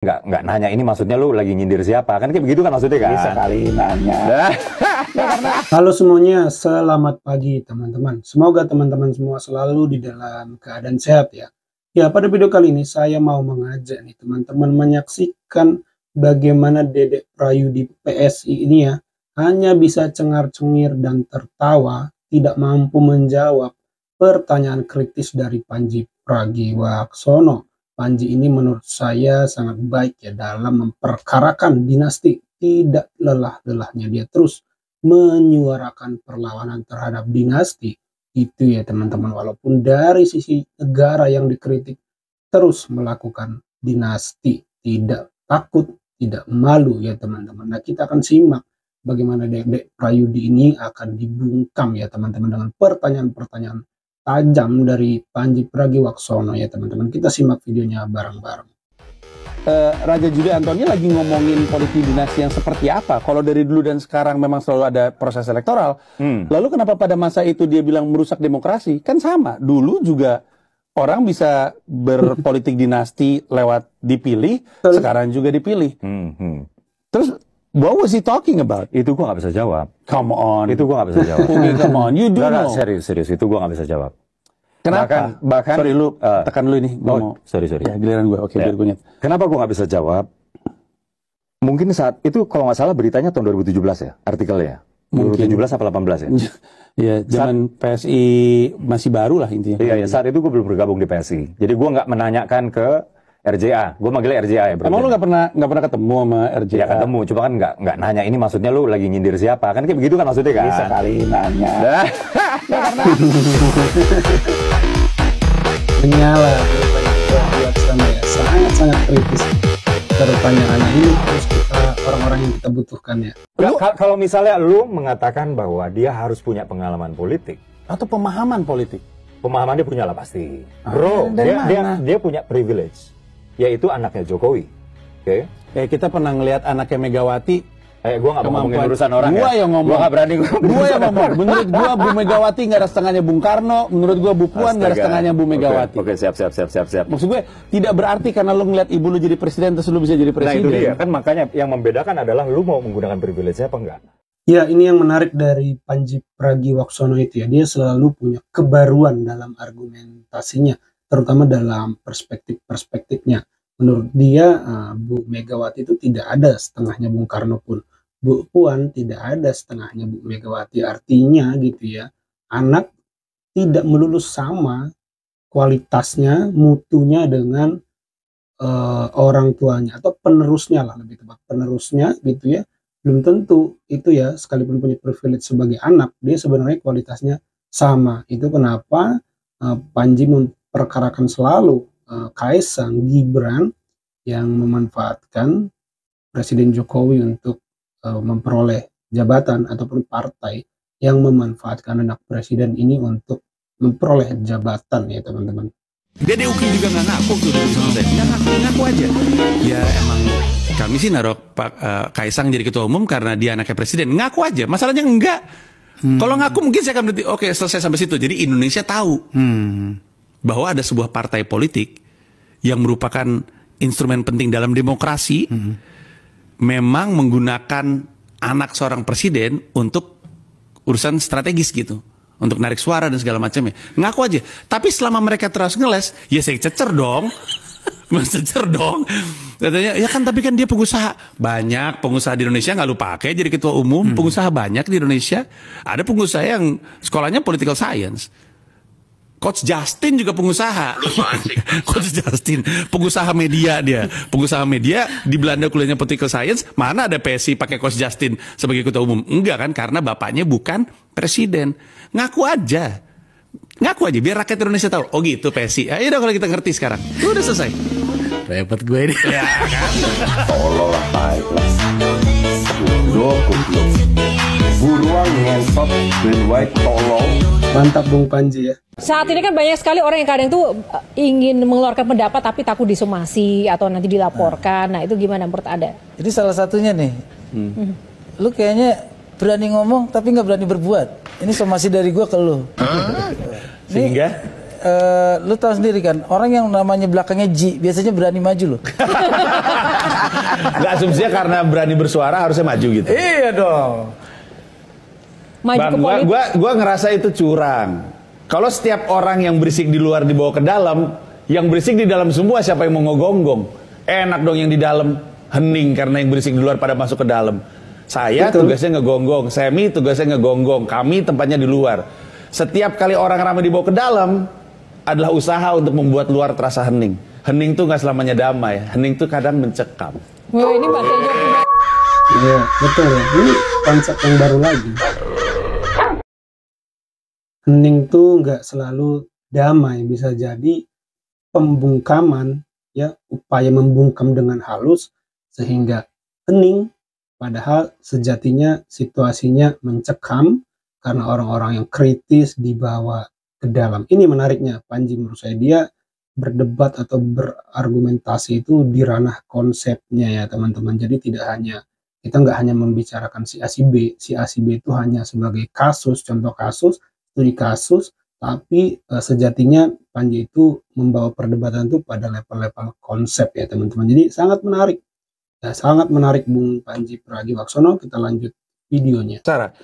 Nggak nanya ini maksudnya lu lagi nyindir siapa, kan kayak begitu kan maksudnya kan? Sekali nanya. Halo semuanya, selamat pagi teman-teman. Semoga teman-teman semua selalu di dalam keadaan sehat ya. Ya, pada video kali ini saya mau mengajak nih teman-teman menyaksikan bagaimana Dedek Prayudi PSI ini ya hanya bisa cengar-cengir dan tertawa, tidak mampu menjawab pertanyaan kritis dari Pandji Pragiwaksono. Pandji ini menurut saya sangat baik ya dalam memperkarakan dinasti. Tidak lelah-lelahnya dia terus menyuarakan perlawanan terhadap dinasti. Itu ya teman-teman, walaupun dari sisi negara yang dikritik terus melakukan dinasti, tidak takut, tidak malu ya teman-teman. Nah, kita akan simak bagaimana Dedek Prayudi ini akan dibungkam ya teman-teman dengan pertanyaan-pertanyaan tajam dari Pandji Pragiwaksono ya teman-teman. Kita simak videonya bareng-bareng. Raja Juli Antoni lagi ngomongin politik dinasti yang seperti apa. Kalau dari dulu dan sekarang memang selalu ada proses elektoral. Lalu kenapa pada masa itu dia bilang merusak demokrasi? Kan sama. Dulu juga orang bisa berpolitik dinasti lewat dipilih, sekarang juga dipilih. Terus what was he talking about? Itu gua nggak bisa jawab. Come on. Itu gua nggak bisa jawab. Okay, come on. You do know. Serius. Itu gua nggak bisa jawab. Kenapa? Bahkan sorry, lu tekan lu ini. Gua mau. Sorry. Ya, giliran gue. Oke, biar gue nyet. Kenapa gua nggak bisa jawab? Mungkin saat itu kalau nggak salah beritanya tahun 2017 ya, artikelnya. Mungkin. 2017 apa 18 ya? Iya, zaman PSI masih baru lah intinya. Iya, saat itu gue belum bergabung di PSI. Jadi gue nggak menanyakan ke RJA. Gue manggilnya RJA ya. Emang lu nggak pernah ketemu sama RJA? Ya ketemu, cuma kan nggak nanya ini maksudnya lu lagi nyindir siapa, kan kayak begitu kan maksudnya kan? Sekali nanya. Menyala buat sana ya, sangat-sangat kritis pertanyaannya ini, terus kita orang-orang yang kita butuhkan ya. Kalau misalnya lu mengatakan bahwa dia harus punya pengalaman politik Atau pemahaman politik? pemahaman dia punya lah pasti. Bro, dia punya privilege, yaitu anaknya Jokowi. Oke? Kita pernah ngelihat anaknya Megawati. Gue nggak mau ngomongin urusan orang gua ya. Yang ngomong. Gue nggak berani Gua yang ngomong. Menurut gua Bu Megawati nggak ada setengahnya Bung Karno. Menurut gua Bu Puan nggak ada setengahnya Bu Megawati. Oke, siap. Maksud gue tidak berarti karena lu ngeliat ibu lu jadi presiden terus lu bisa jadi presiden. Nah itu dia, kan makanya yang membedakan adalah lu mau menggunakan privilege apa enggak. Ya, ini yang menarik dari Pandji Pragiwaksono itu ya, dia selalu punya kebaruan dalam argumentasinya, terutama dalam perspektifnya. Menurut dia, Bu Megawati itu tidak ada setengahnya Bung Karno pun. Bu Puan tidak ada setengahnya Bu Megawati. Artinya gitu ya, anak tidak melulu sama kualitasnya, mutunya dengan orang tuanya atau penerusnya lah, lebih tepat penerusnya gitu ya. Belum tentu itu ya, sekalipun punya privilege sebagai anak, dia sebenarnya kualitasnya sama. Itu kenapa Pandji memperkarakan selalu Kaisang, Gibran yang memanfaatkan Presiden Jokowi untuk memperoleh jabatan, ataupun partai yang memanfaatkan anak presiden ini untuk memperoleh jabatan ya teman-teman. Dede Uki juga nggak ngaku tuh dari selesai. Ngaku aja. Ya emang kami sih naruh Pak Kaisang jadi ketua umum karena dia anaknya presiden. Ngaku aja. Masalahnya enggak. Kalau ngaku mungkin saya akan berarti oke, selesai sampai situ. Jadi Indonesia tahu bahwa ada sebuah partai politik yang merupakan instrumen penting dalam demokrasi. Memang menggunakan anak seorang presiden untuk urusan strategis gitu. Untuk narik suara dan segala macamnya. Ngaku aja. Tapi selama mereka terus ngeles, ya saya cecer dong. Cecer dong. Katanya, ya kan tapi kan dia pengusaha. Banyak pengusaha di Indonesia nggak lu pakai jadi ketua umum. Pengusaha banyak di Indonesia. Ada pengusaha yang sekolahnya political science. Coach Justin juga pengusaha. Coach Justin, pengusaha media dia. Pengusaha media di Belanda kuliahnya political science. Mana ada PSI pakai Coach Justin sebagai ketua umum? Enggak kan, karena bapaknya bukan presiden. Ngaku aja. Ngaku aja biar rakyat Indonesia tahu. Oh gitu PSI. Ayo udah kalau kita ngerti sekarang. Udah selesai. Repot gue ini. Ya kan. Tolol lah, baiklah. Goblok. Buruan ngentot dan white tolol. Mantap Bung Pandji ya. Saat ini kan banyak sekali orang yang kadang tuh ingin mengeluarkan pendapat tapi takut disomasi atau nanti dilaporkan. Nah itu gimana menurut Anda? Jadi salah satunya nih, lu kayaknya berani ngomong tapi nggak berani berbuat. Ini somasi dari gua ke lu. Sehingga? lu tahu sendiri kan, orang yang namanya belakangnya Ji biasanya berani maju loh. Nggak, asumsinya karena berani bersuara harusnya maju gitu. Iya dong. Maju Bang, ke politik. gua ngerasa itu curang. Kalau setiap orang yang berisik di luar dibawa ke dalam, yang berisik di dalam semua siapa yang mau ngegonggong? Enak dong yang di dalam hening karena yang berisik di luar pada masuk ke dalam. Saya tugasnya ngegonggong, Semi tugasnya ngegonggong, kami tempatnya di luar. Setiap kali orang ramai dibawa ke dalam adalah usaha untuk membuat luar terasa hening. Hening tuh nggak selamanya damai, hening tuh kadang mencekam. Wah, ini Pak Tejo punya. Iya, betul ya. Ini konsep yang baru lagi. Hening tuh nggak selalu damai, bisa jadi pembungkaman, ya, upaya membungkam dengan halus sehingga hening, padahal sejatinya situasinya mencekam karena orang-orang yang kritis dibawa ke dalam. Ini menariknya, Panji, menurut saya dia berdebat atau berargumentasi itu di ranah konsepnya ya teman-teman. Jadi kita nggak hanya membicarakan si A si B itu hanya sebagai kasus, contoh kasus, studi kasus, tapi sejatinya Panji itu membawa perdebatan itu pada level-level konsep ya teman-teman. Jadi sangat menarik. Ya, sangat menarik Bung Panji Pragiwaksono. Kita lanjut videonya. Sarah,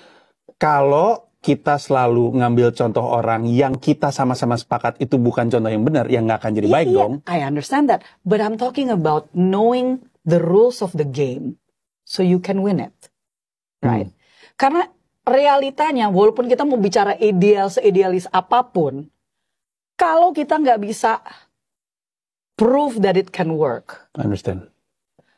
kalau kita selalu ngambil contoh orang yang kita sama-sama sepakat itu bukan contoh yang benar, yang nggak akan jadi baik dong. I understand that, but I'm talking about knowing the rules of the game so you can win it, right? Karena realitanya, walaupun kita mau bicara ideal, seidealis apapun, kalau kita nggak bisa prove that it can work. I understand.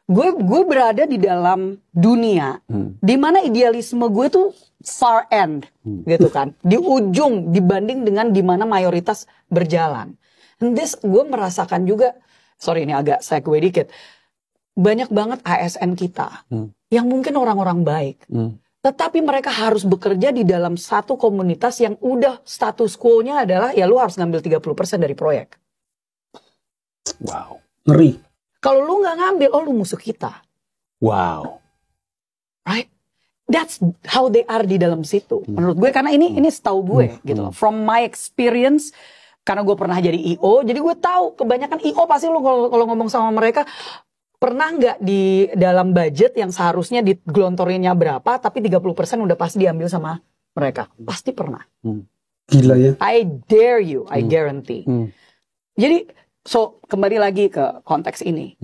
Gue berada di dalam dunia di mana idealisme gue tuh far end, gitu kan, di ujung dibanding dengan di mana mayoritas berjalan. And this gue merasakan juga, sorry ini agak segue dikit, banyak banget ASN kita yang mungkin orang-orang baik, tetapi mereka harus bekerja di dalam satu komunitas yang udah status quo-nya adalah ya lu harus ngambil 30% dari proyek. Wow. Ngeri. Kalau lu nggak ngambil, oh lu musuh kita. Wow. Right? That's how they are di dalam situ. Menurut gue, karena ini setahu gue gitu. From my experience, karena gue pernah jadi IO, jadi gue tahu kebanyakan IO pasti lu kalau ngomong sama mereka, pernah nggak di dalam budget yang seharusnya digelontorinnya berapa, tapi 30% udah pasti diambil sama mereka. Pasti pernah. Gila ya. I dare you, I guarantee. Jadi, so, kembali lagi ke konteks ini.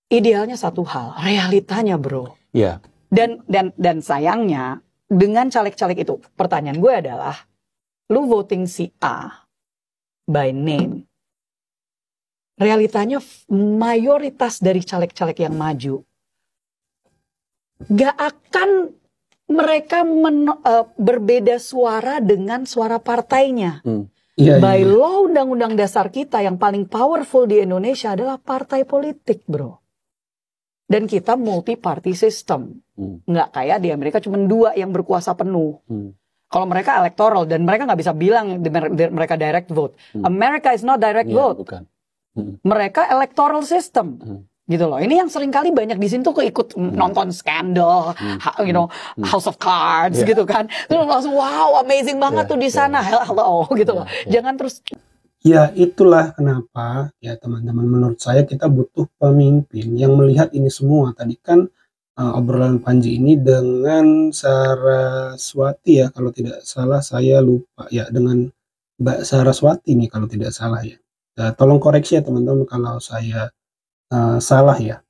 Idealnya satu hal, realitanya bro. Iya. Dan sayangnya, dengan caleg-caleg itu, pertanyaan gue adalah, lu voting si A by name. Realitanya mayoritas dari caleg-caleg yang maju, gak akan mereka berbeda suara dengan suara partainya. By law undang-undang dasar kita yang paling powerful di Indonesia adalah partai politik bro. Dan kita multi party system. Nggak kayak di Amerika cuma 2 yang berkuasa penuh. Kalau mereka electoral dan mereka nggak bisa bilang mereka direct vote. America is not direct vote. Bukan. Mereka electoral system. Gitu loh. Ini yang seringkali banyak di sini tuh ikut nonton skandal, you know, House of Cards gitu kan. Terus langsung wow, amazing banget tuh di sana. Hello gitu loh. Jangan terus. Ya itulah kenapa ya teman-teman, menurut saya kita butuh pemimpin yang melihat ini semua. Tadi kan obrolan Panji ini dengan Saraswati ya, kalau tidak salah saya lupa ya, dengan Mbak Saraswati nih kalau tidak salah ya. Tolong koreksi ya teman-teman kalau saya salah ya.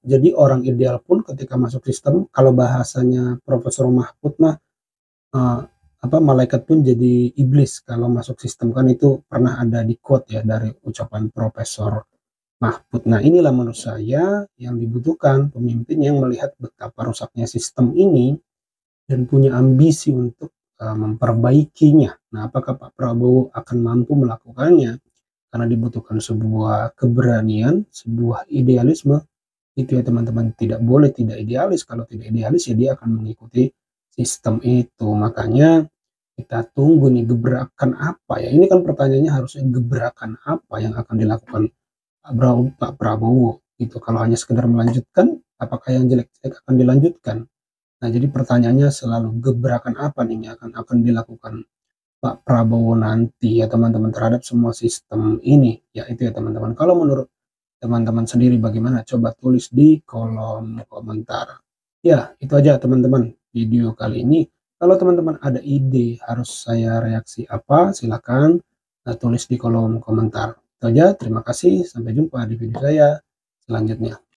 Jadi orang ideal pun ketika masuk sistem, kalau bahasanya Profesor Mahfud mah malaikat pun jadi iblis kalau masuk sistem, kan itu pernah ada di quote ya dari ucapan Profesor Mahfud. Nah inilah menurut saya yang dibutuhkan, pemimpin yang melihat betapa rusaknya sistem ini dan punya ambisi untuk memperbaikinya. Nah apakah Pak Prabowo akan mampu melakukannya? Karena dibutuhkan sebuah keberanian, sebuah idealisme. Itu ya teman-teman, tidak boleh tidak idealis. Kalau tidak idealis ya dia akan mengikuti sistem itu. Makanya kita tunggu nih gebrakan apa ya. Ini kan pertanyaannya harusnya gebrakan apa yang akan dilakukan Pak Prabowo. Gitu. Kalau hanya sekedar melanjutkan, apakah yang jelek-jelek akan dilanjutkan? Nah jadi pertanyaannya selalu gebrakan apa nih yang akan dilakukan Pak Prabowo nanti ya teman-teman terhadap semua sistem ini. Ya itu ya teman-teman. Kalau menurut teman-teman sendiri bagaimana? Coba tulis di kolom komentar. Ya itu aja teman-teman video kali ini. Kalau teman-teman ada ide harus saya reaksi apa, silakan tulis di kolom komentar. Itu aja, terima kasih. Sampai jumpa di video saya selanjutnya.